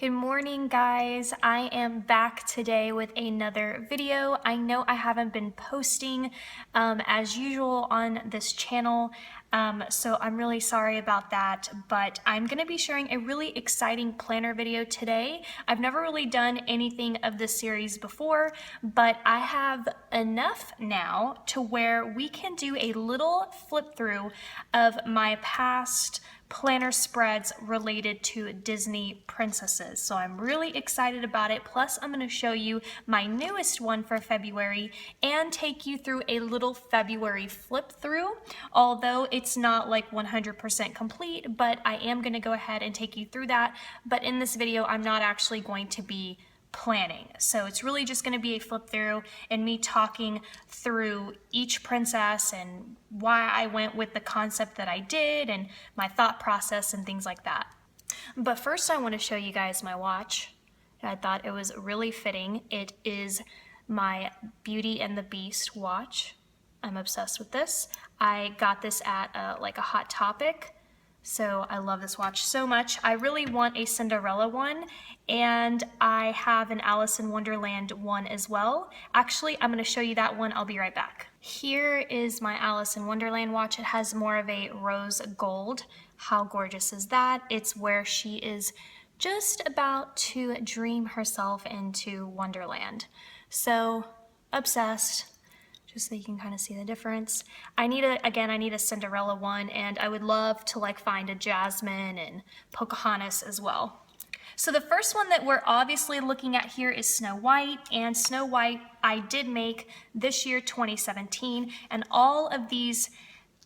Good morning, guys. I am back today with another video. I know I haven't been posting as usual on this channel, so I'm really sorry about that, but I'm going to be sharing a really exciting planner video today. I've never really done anything of this series before, but I have enough now to where we can do a little flip through of my past planner spreads related to Disney princesses. So I'm really excited about it. Plus, I'm going to show you my newest one for February and take you through a little February flip through. Although it's not like 100% complete, but I am going to go ahead and take you through that. But in this video, I'm not actually going to be planning. So it's really just going to be a flip through and me talking through each princess and why I went with the concept that I did and my thought process and things like that. But first I want to show you guys my watch. I thought it was really fitting. It is my Beauty and the Beast watch. I'm obsessed with this. I got this at like a Hot Topic. So I love this watch so much. I really want a Cinderella one, and I have an Alice in Wonderland one as well. Actually, I'm going to show you that one. I'll be right back. Here is my Alice in Wonderland watch. It has more of a rose gold. How gorgeous is that? It's where she is just about to dream herself into Wonderland. So obsessed. Just so you can kind of see the difference. I need a Cinderella one, and I would love to like find a Jasmine and Pocahontas as well. So the first one that we're obviously looking at here is Snow White, and Snow White I did make this year, 2017, and all of these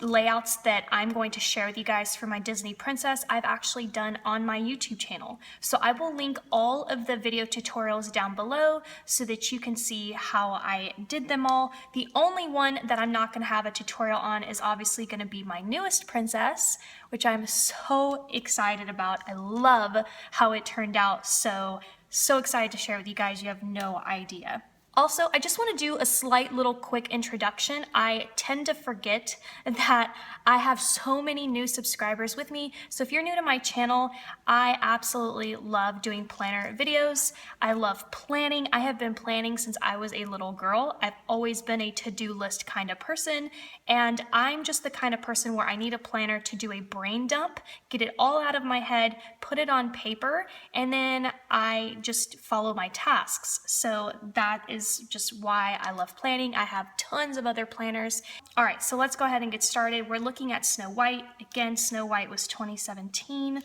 layouts that I'm going to share with you guys for my Disney princess, I've actually done on my YouTube channel. So I will link all of the video tutorials down below so that you can see how I did them all. The only one that I'm not going to have a tutorial on is obviously going to be my newest princess, which I'm so excited about. I love how it turned out. So excited to share with you guys. You have no idea. Also, I just want to do a slight little quick introduction. I tend to forget that I have so many new subscribers with me. So if you're new to my channel, I absolutely love doing planner videos. I love planning. I have been planning since I was a little girl. I've always been a to-do list kind of person. And I'm just the kind of person where I need a planner to do a brain dump, get it all out of my head, put it on paper, and then I just follow my tasks. So that is just why I love planning. I have tons of other planners. All right, so let's go ahead and get started. We're looking at Snow White. Again, Snow White was 2017,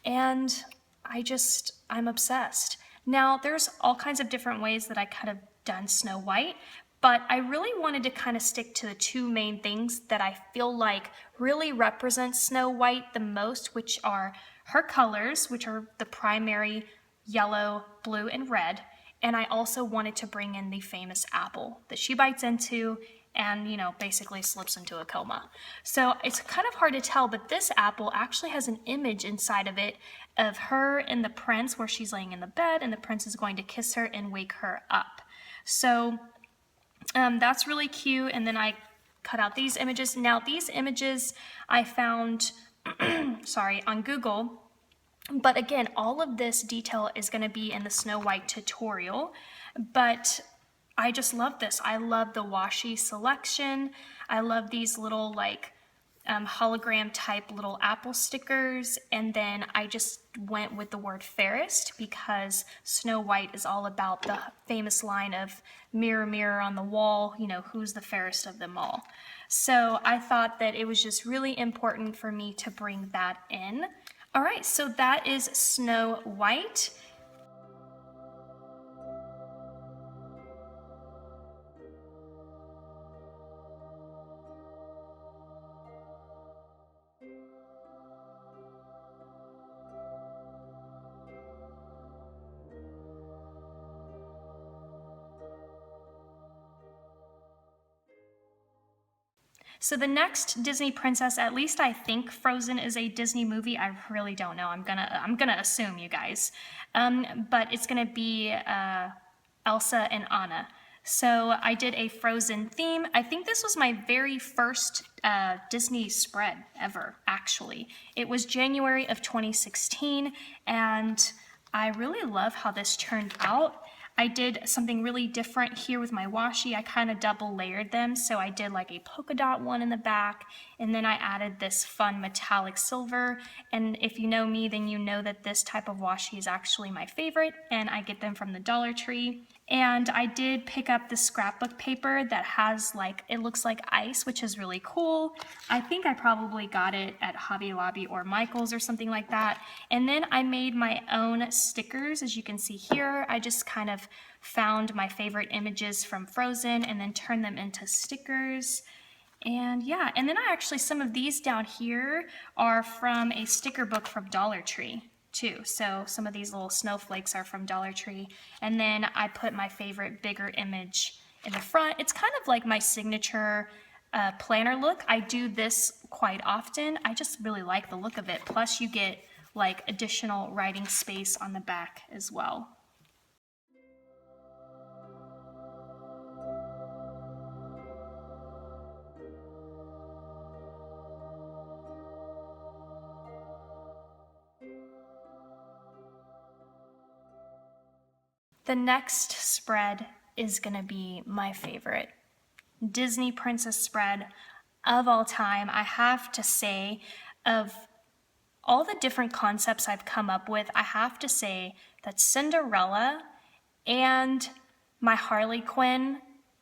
and I'm obsessed. Now, there's all kinds of different ways that I could have done Snow White, but I really wanted to kind of stick to the two main things that I feel like really represent Snow White the most, which are her colors, which are the primary yellow, blue, and red. And I also wanted to bring in the famous apple that she bites into and, basically slips into a coma. So it's kind of hard to tell, but this apple actually has an image inside of it of her and the prince where she's laying in the bed and the prince is going to kiss her and wake her up. So that's really cute. And then I cut out these images. Now these images I found, on Google. But again, all of this detail is going to be in the Snow White tutorial, but I just love this. I love the washi selection. I love these little hologram type little apple stickers. And then I just went with the word fairest because Snow White is all about the famous line of mirror, mirror on the wall, who's the fairest of them all. So I thought that it was just really important for me to bring that in. All right, so that is Snow White. So the next Disney princess, at least I think Frozen is a Disney movie. I really don't know. I'm gonna assume, you guys. But it's gonna be Elsa and Anna. So I did a Frozen theme. I think this was my very first Disney spread ever, actually. It was January of 2016, and I really love how this turned out. I did something really different here with my washi. I kind of double layered them. So I did like a polka dot one in the back, and then I added this fun metallic silver. And if you know me, then you know that this type of washi is actually my favorite, and I get them from the Dollar Tree. And I did pick up the scrapbook paper that has like, it looks like ice, which is really cool. I think I probably got it at Hobby Lobby or Michael's or something like that. And then I made my own stickers, as you can see here. I just kind of found my favorite images from Frozen and then turned them into stickers. And yeah, and then some of these down here are from a sticker book from Dollar Tree too. So some of these little snowflakes are from Dollar Tree. And then I put my favorite bigger image in the front. It's kind of like my signature planner look. I do this quite often. I just really like the look of it. Plus you get like additional writing space on the back as well. The next spread is gonna be my favorite Disney princess spread of all time. I have to say, of all the different concepts I've come up with, I have to say that Cinderella and my Harley Quinn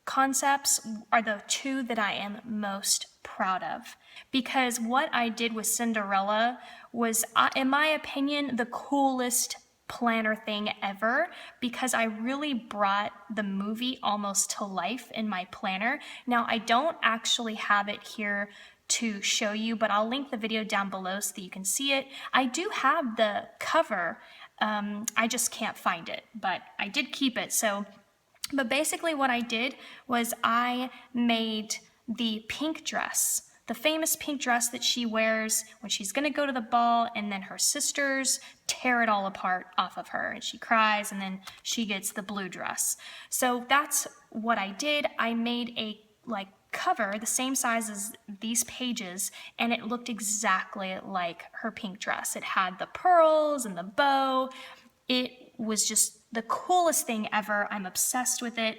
concepts are the two that I am most proud of. Because what I did with Cinderella was, in my opinion, the coolest planner thing ever, because I really brought the movie almost to life in my planner. Now, I don't actually have it here to show you, but I'll link the video down below so that you can see it. I do have the cover, I just can't find it, but I did keep it. But basically what I did was I made the pink dress, the famous pink dress that she wears when she's gonna go to the ball, and then her sisters tear it all apart off of her and she cries, and then she gets the blue dress. So that's what I did. I made a cover the same size as these pages, and it looked exactly like her pink dress. It had the pearls and the bow. It was just the coolest thing ever. I'm obsessed with it.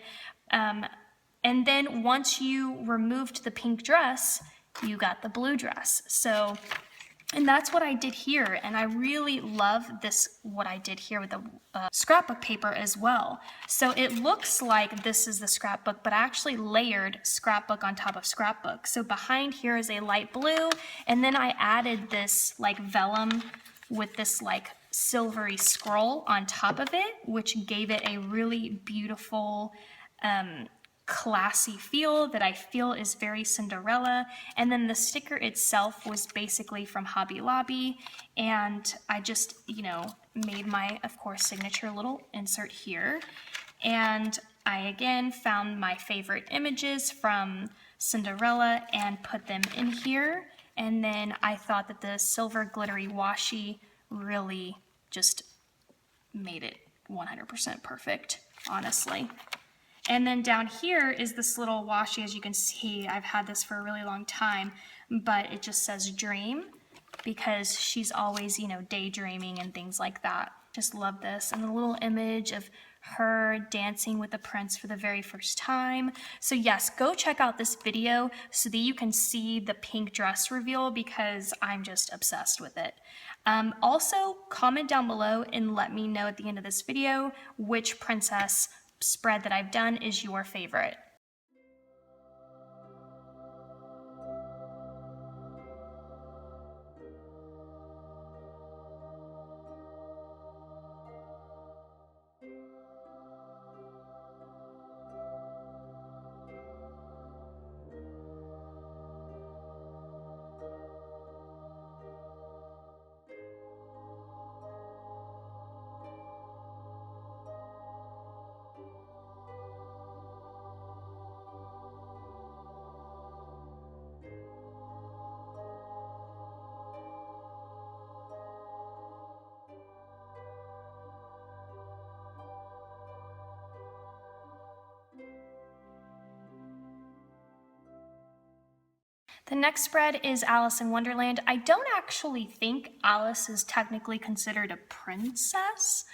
And then once you removed the pink dress, you got the blue dress. And that's what I did here, and I really love this, what I did here with the scrapbook paper as well. So it looks like this is the scrapbook, but I actually layered scrapbook on top of scrapbook. So behind here is a light blue, and then I added this like vellum with this like silvery scroll on top of it, which gave it a really beautiful classy feel that I feel is very Cinderella. And then the sticker itself was basically from Hobby Lobby, and I just, made my, of course, signature little insert here. And I again found my favorite images from Cinderella and put them in here. And then I thought that the silver glittery washi really just made it 100% perfect, honestly. And then down here is this little washi. As you can see, I've had this for a really long time, but it just says dream because she's always, daydreaming and things like that. Just love this. And the little image of her dancing with the prince for the very first time. So yes, go check out this video so that you can see the pink dress reveal, because I'm just obsessed with it. Also, comment down below and let me know at the end of this video which princess spread that I've done is your favorite. The next spread is Alice in Wonderland. I don't actually think Alice is technically considered a princess.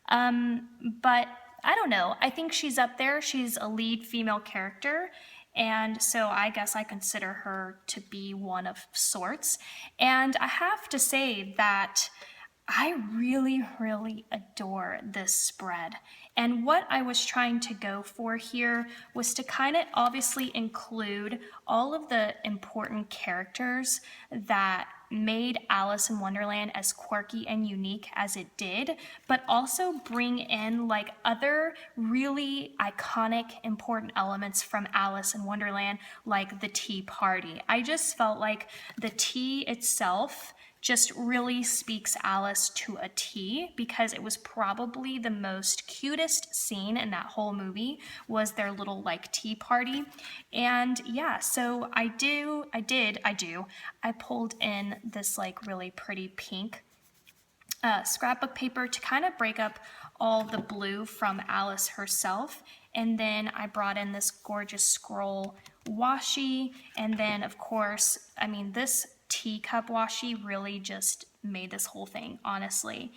But I don't know. I think she's up there. She's a lead female character. And so I guess I consider her to be one of sorts. And I have to say that I really, really adore this spread. And what I was trying to go for here was to kind of obviously include all of the important characters that made Alice in Wonderland as quirky and unique as it did, but also bring in like other really iconic, important elements from Alice in Wonderland, like the tea party. I just felt like the tea itself just really speaks Alice to a T, because it was probably the most cutest scene in that whole movie was their little like tea party. And yeah, so I pulled in this like really pretty pink scrapbook paper to kind of break up all the blue from Alice herself. And then I brought in this gorgeous scroll washi. And then of course, I mean, this teacup washi really just made this whole thing, honestly.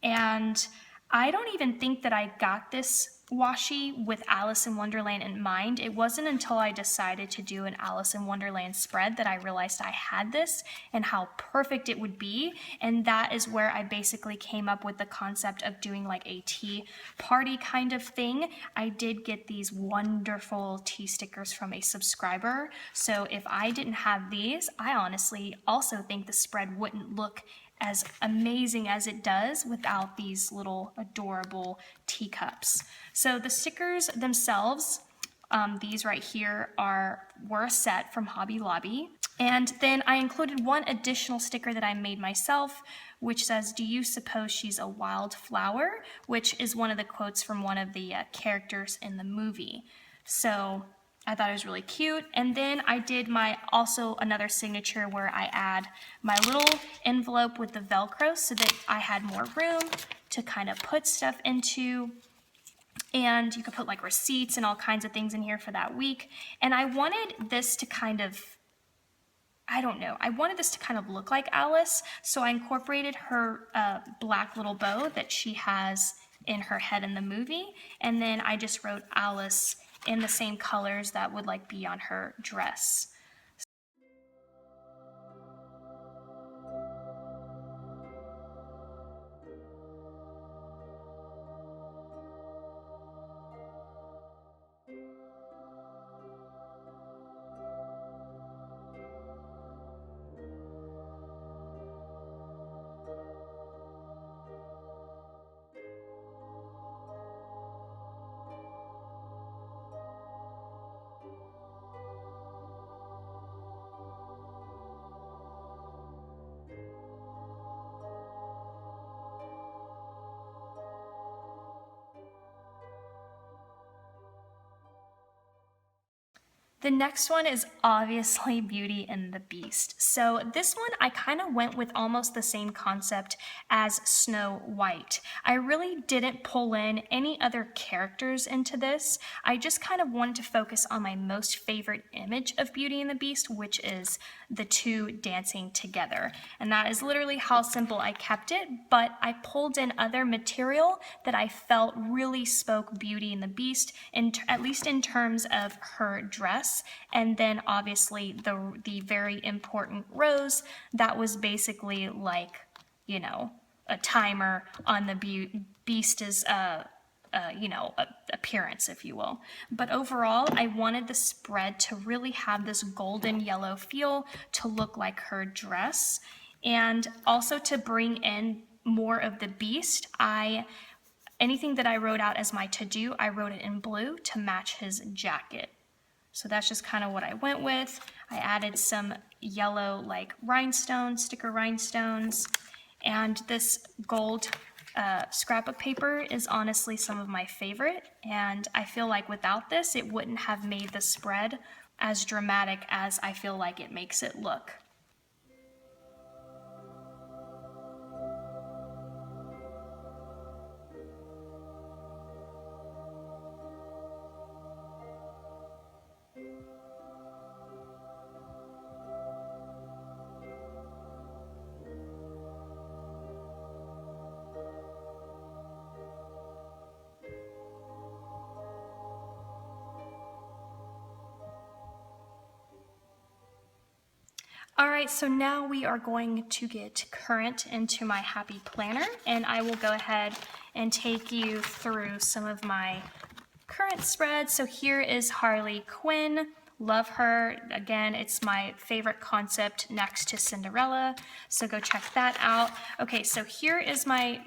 And I don't even think that I got this washi with Alice in Wonderland in mind. It wasn't until I decided to do an Alice in Wonderland spread that I realized I had this and how perfect it would be. And that is where I basically came up with the concept of doing like a tea party kind of thing. I did get these wonderful tea stickers from a subscriber. So if I didn't have these, I honestly also think the spread wouldn't look as amazing as it does without these little adorable teacups. So the stickers themselves, these right here were a set from Hobby Lobby. And then I included one additional sticker that I made myself, which says, "Do you suppose she's a wildflower?" which is one of the quotes from one of the characters in the movie. So I thought it was really cute. And then I did also another signature where I add my little envelope with the Velcro so that I had more room to kind of put stuff into. And you could put like receipts and all kinds of things in here for that week. And I wanted this to kind of, I don't know, I wanted this to kind of look like Alice. So I incorporated her black little bow that she has in her head in the movie. And then I just wrote Alice in the same colors that would like be on her dress. The next one is obviously Beauty and the Beast. So this one, I kind of went with almost the same concept as Snow White. I really didn't pull in any other characters into this. I just kind of wanted to focus on my most favorite image of Beauty and the Beast, which is the two dancing together. And that is literally how simple I kept it, but I pulled in other material that I felt really spoke Beauty and the Beast, at least in terms of her dress. And then obviously the very important rose that was basically like, you know, a timer on the Beast's appearance, if you will. But overall, I wanted the spread to really have this golden yellow feel to look like her dress, and also to bring in more of the Beast. Anything that I wrote out as my to-do, I wrote it in blue to match his jacket. So that's just kind of what I went with. I added some yellow like rhinestones, sticker rhinestones, and this gold scrapbook paper is honestly some of my favorite. And I feel like without this, it wouldn't have made the spread as dramatic as I feel like it makes it look. All right, so now we are going to get current into my happy planner, and I will go ahead and take you through some of my current spreads. So here is Harley Quinn. Love her. Again, it's my favorite concept next to Cinderella, so go check that out. Okay, so here is my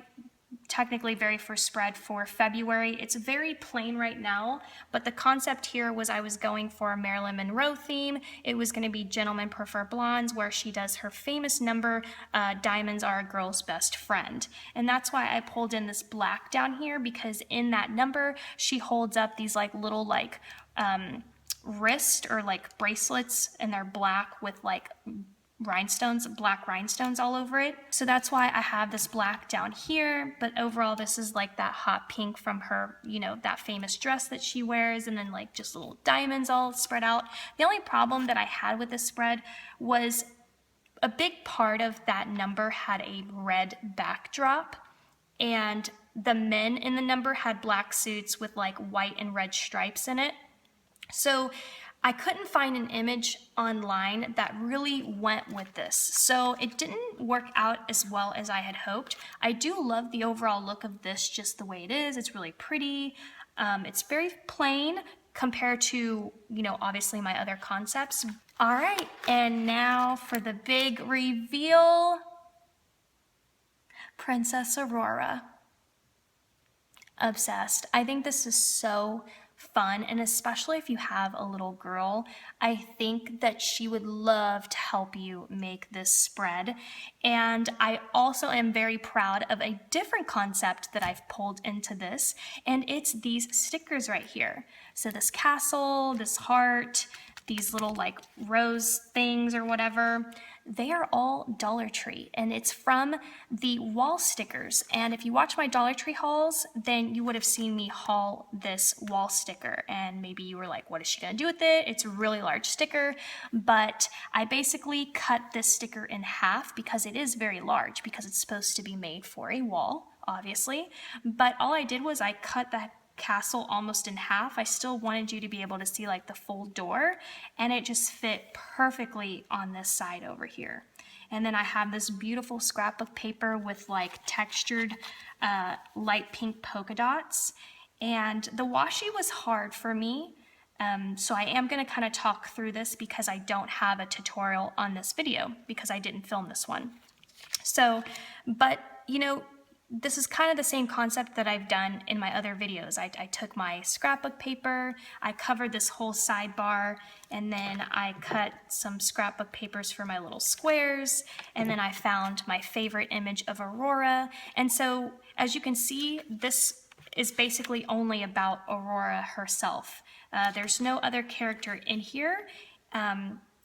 technically very first spread for February. It's very plain right now, but the concept here was I was going for a Marilyn Monroe theme. It was going to be Gentlemen Prefer Blondes, where she does her famous number, Diamonds Are a Girl's Best Friend. And that's why I pulled in this black down here, because in that number, she holds up these like little like wrist or like bracelets, and they're black with like rhinestones, black rhinestones all over it. So that's why I have this black down here, but overall this is like that hot pink from her, you know, that famous dress that she wears, and then like just little diamonds all spread out. The only problem that I had with this spread was a big part of that number had a red backdrop, and the men in the number had black suits with like white and red stripes in it. So I couldn't find an image online that really went with this. So it didn't work out as well as I had hoped. I do love the overall look of this just the way it is. It's really pretty. It's very plain compared to, you know, obviously my other concepts. All right, and now for the big reveal. Princess Aurora. Obsessed. I think this is so fun, and especially if you have a little girl, I think that she would love to help you make this spread. And I also am very proud of a different concept that I've pulled into this, and it's these stickers right here. So this castle, this heart, these little like rose things or whatever, they are all Dollar Tree, and it's from the wall stickers. And if you watch my Dollar Tree hauls, then you would have seen me haul this wall sticker, and maybe you were like, what is she gonna do with it? It's a really large sticker, but I basically cut this sticker in half because it is very large, because it's supposed to be made for a wall, obviously. But all I did was I cut that castle almost in half. I still wanted you to be able to see like the full door, and it just fit perfectly on this side over here. And then I have this beautiful scrap of paper with like textured light pink polka dots, and the washi was hard for me. So I am going to kind of talk through this because I don't have a tutorial on this video because I didn't film this one. So, but you know, this is kind of the same concept that I've done in my other videos. I took my scrapbook paper, I covered this whole sidebar, and then I cut some scrapbook papers for my little squares, and then I found my favorite image of Aurora. And so, as you can see, this is basically only about Aurora herself. There's no other character in here.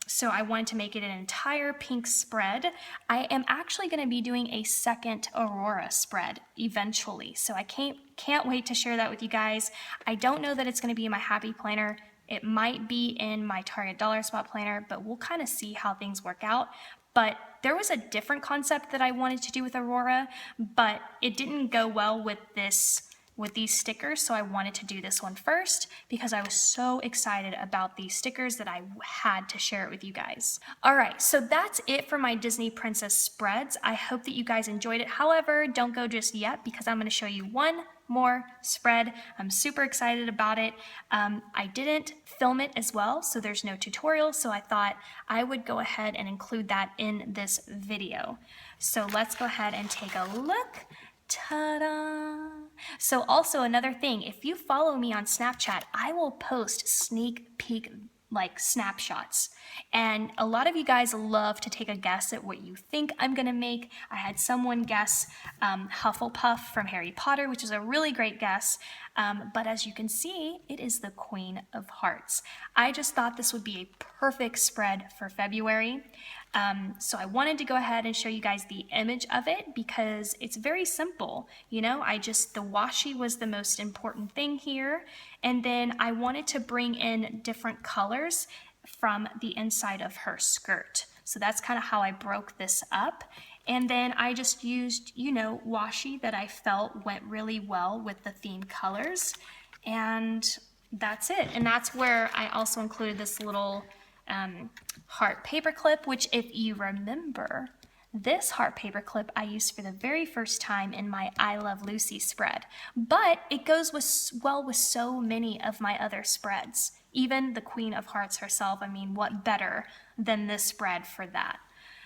So I wanted to make it an entire pink spread. I am actually going to be doing a second Aurora spread eventually, so I can't wait to share that with you guys. I don't know that it's going to be in my Happy Planner. It might be in my Target Dollar Spot Planner, but we'll kind of see how things work out. But there was a different concept that I wanted to do with Aurora, but it didn't go well with these stickers, so I wanted to do this one first because I was so excited about these stickers that I had to share it with you guys. All right, so that's it for my Disney Princess spreads. I hope that you guys enjoyed it. However, don't go just yet because I'm going to show you one more spread. I'm super excited about it. I didn't film it as well, so there's no tutorial, so I thought I would go ahead and include that in this video. So let's go ahead and take a look. Ta-da! So also another thing, if you follow me on Snapchat, I will post sneak peek like snapshots. And a lot of you guys love to take a guess at what you think I'm gonna make. I had someone guess Hufflepuff from Harry Potter, which is a really great guess. But as you can see, it is the Queen of Hearts. I just thought this would be a perfect spread for February. So I wanted to go ahead and show you guys the image of it because it's very simple. You know, the washi was the most important thing here. And then I wanted to bring in different colors from the inside of her skirt. So that's kind of how I broke this up. And then I just used, you know, washi that I felt went really well with the theme colors. And that's it. And that's where I also included this little heart paperclip, which if you remember, this heart paperclip I used for the very first time in my I Love Lucy spread, but it goes well with so many of my other spreads. Even the Queen of Hearts herself, I mean, what better than this spread for that?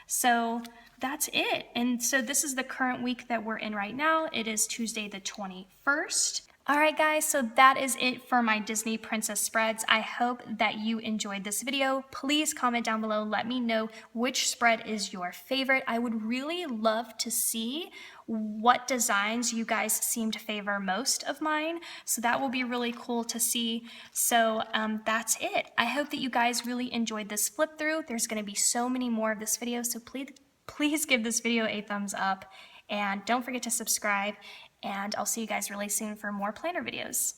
So that's it. And so this is the current week that we're in right now. It is Tuesday the 21st. Alright guys, so that is it for my Disney Princess spreads. I hope that you enjoyed this video. Please comment down below, let me know which spread is your favorite. I would really love to see what designs you guys seem to favor most of mine. So that will be really cool to see. So that's it. I hope that you guys really enjoyed this flip through. There's going to be so many more of this video, so please give this video a thumbs up and don't forget to subscribe. And I'll see you guys really soon for more planner videos.